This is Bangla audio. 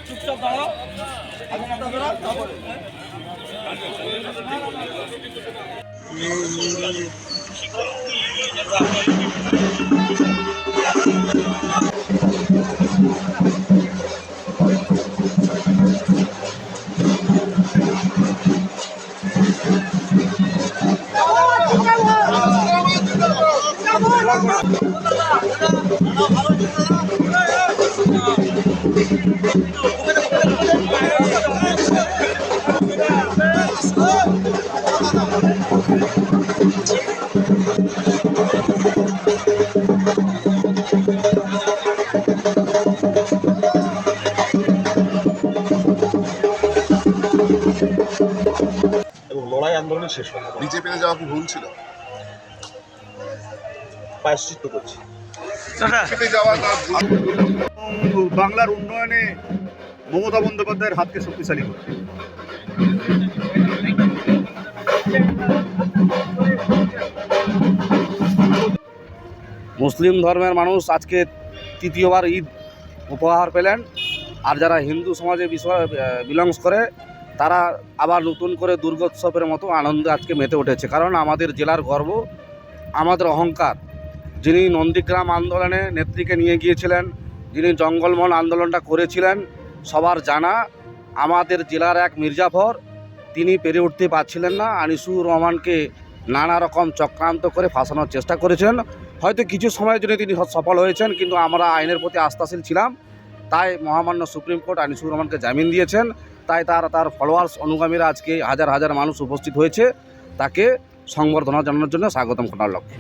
চুপচাপ দাঁড়াও, এবং লড়াই আন্দোলনের শেষ হয়। বিজেপিতে যাওয়া কি ভুল ছিল? প্রায়শ্চিত্ত করছি। বিজেপিতে যাওয়া তার ভুল। বাংলার উন্নয়নে মমতা বন্দ্যোপাধ্যায়ের হাতকে শক্তিশালী করছে। মুসলিম ধর্মের মানুষ আজকে তৃতীয়বার ঈদ উপহার পেলেন, আর যারা হিন্দু সমাজে বিলংস করে তারা আবার নতুন করে দুর্গোৎসবের মতো আনন্দে আজকে মেতে উঠেছে। কারণ আমাদের জেলার গর্ব, আমাদের অহংকার, যিনি নন্দীগ্রাম আন্দোলনে নেত্রীকে নিয়ে গিয়েছিলেন, যিনি জঙ্গলমহল আন্দোলনটা করেছিলেন, সবার জানা আমাদের জেলার এক মির্জাফর, তিনি পেরে উঠতে পারছিলেন না। আনিসুর রহমানকে নানা রকম চক্রান্ত করে ফাঁসানোর চেষ্টা করেছিলেন। হয়তো কিছু সময়ের জন্য তিনি সফল হয়েছেন, কিন্তু আমরা আইনের প্রতি আস্থাশীল ছিলাম, তাই মহামান্য সুপ্রিম কোর্ট আনিসুর রহমানকে জামিন দিয়েছেন। তাই তার ফলোয়ার্স অনুগামীরা আজকে হাজার হাজার মানুষ উপস্থিত হয়েছে তাকে সংবর্ধনা জানানোর জন্য, স্বাগতম করার লক্ষ্যে।